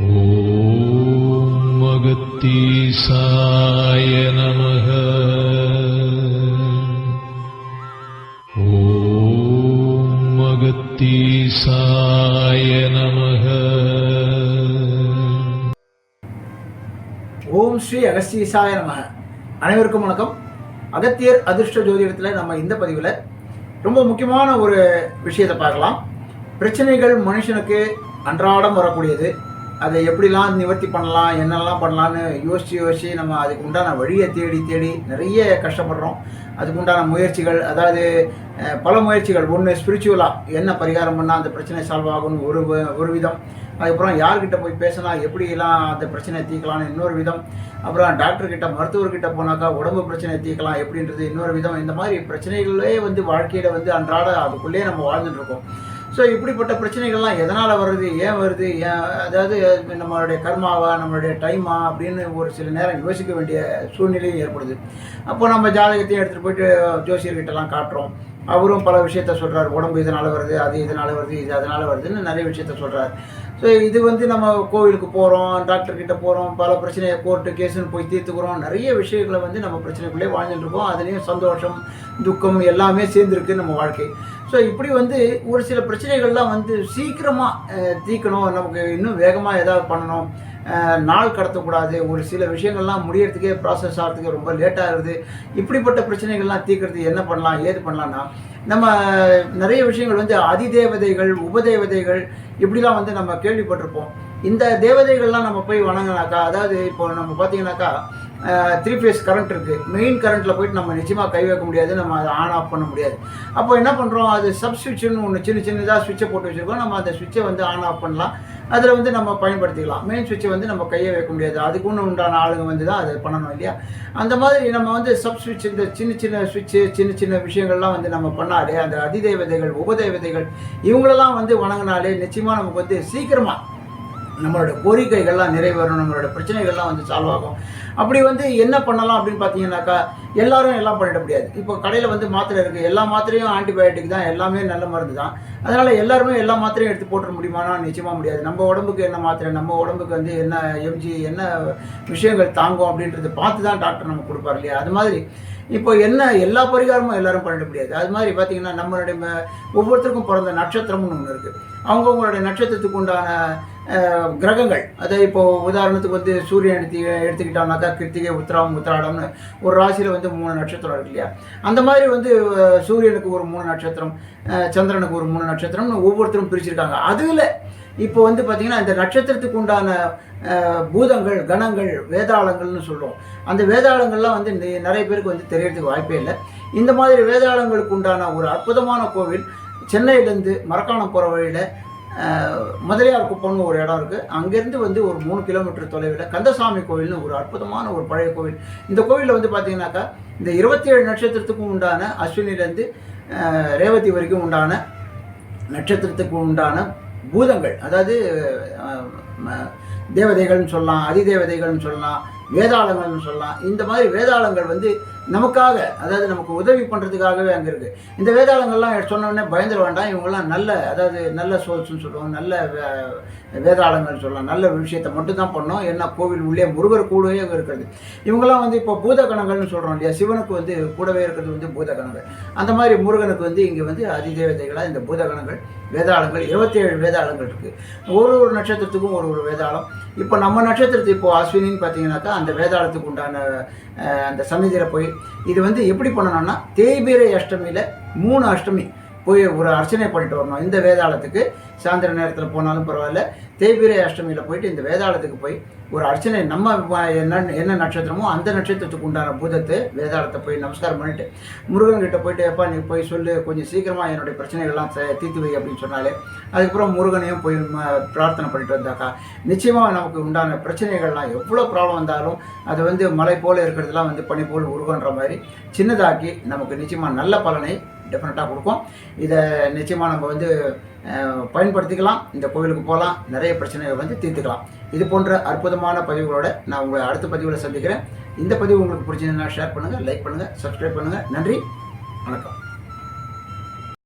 ஓம் அகத்தீசாய நமக. ஓம் அகத்தீசாய நமக. ஓம் ஸ்ரீ அகஸ்தீசாய நமக. அனைவருக்கும் வணக்கம். அகத்தியர் அதிர்ஷ்ட ஜோதிடத்தில் நம்ம இந்த பதிவில் ரொம்ப முக்கியமான ஒரு விஷயத்தை பார்க்கலாம். பிரச்சனைகள் மனுஷனுக்கு அன்றாடம் வரக்கூடியது. அதை எப்படிலாம் நிவர்த்தி பண்ணலாம், என்னெல்லாம் பண்ணலான்னு யோசித்து நம்ம அதுக்கு உண்டான வழியை தேடி நிறைய கஷ்டப்படுறோம். அதுக்கு உண்டான முயற்சிகள், அதாவது பல முயற்சிகள். ஒன்று ஸ்பிரிச்சுவலாக என்ன பரிகாரம் பண்ணால் அந்த பிரச்சனை சால்வ் ஆகும்னு ஒரு விதம். அதுக்கப்புறம் யார்கிட்ட போய் பேசினா எப்படிலாம் அந்த பிரச்சனையை தீர்க்கலான்னு இன்னொரு விதம். அப்புறம் டாக்டர்கிட்ட, மருத்துவர்கிட்ட போனாக்கா உடம்பு பிரச்சனையை தீர்க்கலாம் எப்படின்றது இன்னொரு விதம். இந்த மாதிரி பிரச்சனைகளே வாழ்க்கையில் அன்றாட அதுக்குள்ளேயே நம்ம வாழ்ந்துட்டு இருக்கோம். ஸோ இப்படிப்பட்ட பிரச்சனைகள்லாம் எதனால் வருது, ஏன் வருது, அதாவது நம்மளுடைய கர்மாவா, நம்மளுடைய டைமா அப்படின்னு ஒரு சில நேரம் யோசிக்க வேண்டிய சூழ்நிலையும் ஏற்படுது. அப்போ நம்ம ஜாதகத்தையும் எடுத்துகிட்டு போயிட்டு ஜோசியர்கிட்டலாம் காட்டுறோம். அவரும் பல விஷயத்த சொல்கிறார். உடம்பு இதனால் வருது, அது இதனால் வருது, இது அதனால் வருதுன்னு நிறைய விஷயத்த சொல்கிறார். ஸோ இது நம்ம கோவிலுக்கு போகிறோம், டாக்டர்கிட்ட போகிறோம், பல பிரச்சனையை கோர்ட்டு கேஸுன்னு போய் தீர்த்துக்கிறோம். நிறைய விஷயங்களை நம்ம பிரச்சனைக்குள்ளே வாழ்ந்துட்டுருக்கோம். அதுலேயும் சந்தோஷம், துக்கம் எல்லாமே சேர்ந்துருக்கு நம்ம வாழ்க்கை. ஸோ இப்படி ஒரு சில பிரச்சனைகள்லாம் சீக்கிரமாக தீர்க்கணும், நமக்கு இன்னும் வேகமாக ஏதாவது பண்ணணும், நாள் கடத்தக்கூடாது, ஒரு சில விஷயங்கள்லாம் முடியறதுக்கே ப்ராசஸ் ஆகிறதுக்கு ரொம்ப லேட்டாக இருக்குது. இப்படிப்பட்ட பிரச்சனைகள்லாம் தீர்க்கறதுக்கு என்ன பண்ணலாம், ஏது பண்ணலான்னா, நம்ம நிறைய விஷயங்கள் அதிதேவதைகள், உபதேவதைகள் இப்படிலாம் நம்ம கேள்விப்பட்டிருப்போம். இந்த தேவதைகள்லாம் நம்ம போய் வணங்கினாக்கா, அதாவது இப்போ நம்ம பார்த்தீங்கன்னாக்கா 3 phase கரண்ட் இருக்குது. மெயின் கரண்ட்டில் போயிட்டு நம்ம நிச்சயமாக கை வைக்க முடியாது, நம்ம அதை ஆன் ஆஃப் பண்ண முடியாது. அப்போ என்ன பண்ணுறோம், அது சப் ஸ்விட்சுன்னு ஒன்று சின்னதாக சுவிட்சை போட்டு வச்சுருக்கோம். நம்ம அந்த சுவிட்சை ஆன் ஆஃப் பண்ணலாம், அதில் நம்ம பயன்படுத்திக்கலாம். மெயின் சுவிட்சை நம்ம கையை வைக்க முடியாது, அதுக்குன்னு உண்டான ஆளுங்க தான் அதை பண்ணணும் இல்லையா. அந்த மாதிரி நம்ம சப் ஸ்விட்ச், இந்த சின்ன சுவிட்சு, சின்ன விஷயங்கள்லாம் நம்ம பண்ணாலே, அந்த அதிதேவதைகள், உபதேவதைகள் இவங்களெல்லாம் வணங்கினாலே நிச்சயமாக நமக்கு சீக்கிரமாக நம்மளோட கோரிக்கைகள்லாம் நிறைவேறணும், நம்மளோட பிரச்சனைகள்லாம் சால்வ் ஆகும். அப்படி என்ன பண்ணலாம் அப்படின்னு பார்த்தீங்கன்னாக்கா, எல்லாரும் எல்லாம் பண்ணிட முடியாது. இப்போ கடையில் மாத்திரை இருக்குது, எல்லா மாத்திரையும் ஆன்டிபயோட்டிக் தான், எல்லாமே நல்ல மருந்து தான். அதனால் எல்லாருமே எல்லா மாத்திரையும் எடுத்து போட்டுற முடியுமானா நிச்சயமாக முடியாது. நம்ம உடம்புக்கு என்ன மாத்திரை, நம்ம உடம்புக்கு என்ன எம்ஜி, என்ன விஷயங்கள் தாங்கும் அப்படின்றது பார்த்து தான் டாக்டர் நமக்கு கொடுப்பார் இல்லையா. அது மாதிரி இப்போ எல்லா பரிகாரமும் எல்லாரும் பண்ணிட முடியாது. அது மாதிரி பார்த்தீங்கன்னா, நம்மளுடைய ஒவ்வொருத்தருக்கும் பிறந்த நட்சத்திரம்னு ஒன்று இருக்குது. அவங்கவுங்களுடைய நட்சத்திரத்துக்கு உண்டான கிரகங்கள், அதை இப்போ உதாரணத்துக்கு சூரியன் எடுத்துக்கிட்டோம்னாக்கா கிருத்திகை, உத்திராடம், உத்திராடம்னு ஒரு ராசியில் 3 நட்சத்திரம் இருக்கு இல்லையா. அந்த மாதிரி சூரியனுக்கு ஒரு 3 நட்சத்திரம், சந்திரனுக்கு ஒரு 3 நட்சத்திரம்னு ஒவ்வொருத்தரும் பிரிச்சிருக்காங்க. அதில் இப்போ பார்த்தீங்கன்னா, இந்த நட்சத்திரத்துக்கு உண்டான பூதங்கள், கணங்கள், வேதாளங்கள்னு சொல்கிறோம். அந்த வேதாளங்கள்லாம் நிறைய பேருக்கு தெரியறதுக்கு வாய்ப்பே இல்லை. இந்த மாதிரி வேதாளங்களுக்கு உண்டான ஒரு அற்புதமான கோவில் சென்னையிலேருந்து மரக்காணம் போகிற வழியில் முதலியார் குப்பம்னு ஒரு இடம் இருக்குது. அங்கேருந்து ஒரு 3 கிலோமீட்டர் தொலைவில் கந்தசாமி கோவில்னு ஒரு அற்புதமான ஒரு பழைய கோவில். இந்த கோவிலில் பார்த்தீங்கன்னாக்கா, இந்த 27 நட்சத்திரத்துக்கும் உண்டான அஸ்வினிலேருந்து ரேவதி வரைக்கும் உண்டான நட்சத்திரத்துக்கு உண்டான பூதங்கள், அதாவது தேவதைகள்னு சொல்லலாம், அதிதேவதைகள்னு சொல்லலாம், வேதாளங்கள்னு சொல்லலாம். இந்த மாதிரி வேதாளங்கள் நமக்காக, அதாவது நமக்கு உதவி பண்ணுறதுக்காகவே அங்கே இருக்குது. இந்த வேதாளங்கள்லாம் சொன்னோடனே பயந்துட வேண்டாம். இவங்கெல்லாம் நல்ல சோல்ஸ்ன்னு சொல்லுவோம், நல்ல வேதாளங்கள்னு சொல்லலாம். நல்ல விஷயத்தை மட்டும்தான் பண்ணோம். என்ன, கோவில் உள்ளே முருகர் கூடவே இருக்கிறது. இவங்கெல்லாம் இப்போ பூதகணங்கள்னு சொல்கிறோம் இல்லையா. சிவனுக்கு கூடவே இருக்கிறது பூதகணங்கள். அந்த மாதிரி முருகனுக்கு இங்கே அதிதேவதைகளாக இந்த பூதகணங்கள், வேதாளங்கள், 27 வேதாளங்கள் இருக்குது. ஒரு நட்சத்திரத்துக்கும் ஒரு வேதாளம். இப்போ நம்ம நட்சத்திரத்துக்கு இப்போ அஸ்வினின்னு பார்த்தீங்கன்னாக்கா, அந்த வேதாளத்துக்கு உண்டான அந்த சந்நிதியில் போய் இது எப்படி பண்ணணும்னா, தேய்பிரை அஷ்டமியில் 3 அஷ்டமி போய் ஒரு அர்ச்சனை பண்ணிட்டு வரணும். இந்த வேதாளத்துக்கு சாயந்தர நேரத்தில் போனாலும் பரவாயில்ல, தேய்பிரை அஷ்டமியில் போயிட்டு இந்த வேதாளத்துக்கு போய் ஒரு அர்ச்சனை, நம்ம என்ன நட்சத்திரமோ அந்த நட்சத்திரத்துக்கு உண்டான பூதத்தை, வேதாளத்தை போய் நமஸ்காரம் பண்ணிட்டு முருகன்கிட்ட போயிட்டு, எப்பா நீ போய் சொல்லு, கொஞ்சம் சீக்கிரமாக என்னுடைய பிரச்சனைகள்லாம் தீர்த்து வை அப்படின்னு சொன்னாலே, அதுக்கப்புறம் முருகனையும் போய் பிரார்த்தனை பண்ணிட்டு வந்தாக்கா நிச்சயமாக நமக்கு உண்டான பிரச்சனைகள்லாம் எவ்வளோ ப்ராப்ளம் வந்தாலும் அது மலை போல் இருக்கிறதுலாம் பனி போல் உருகன்ற மாதிரி சின்னதாக்கி நமக்கு நிச்சயமாக நல்ல பலனை டெஃபினட்டாக கொடுக்கும். இதை நிச்சயமாக நம்ம பயன்படுத்திக்கலாம். இந்த கோவிலுக்கு போகலாம், நிறைய பிரச்சனைகள் தீர்த்துக்கலாம். இது போன்ற அற்புதமான பதிவுகளோட நான் உங்களை அடுத்த பதிவில் சந்திக்கிறேன். இந்த பதிவு உங்களுக்கு பிடிச்சதுன்னா ஷேர் பண்ணுங்கள், லைக் பண்ணுங்கள், சப்ஸ்கிரைப் பண்ணுங்கள். நன்றி, வணக்கம்.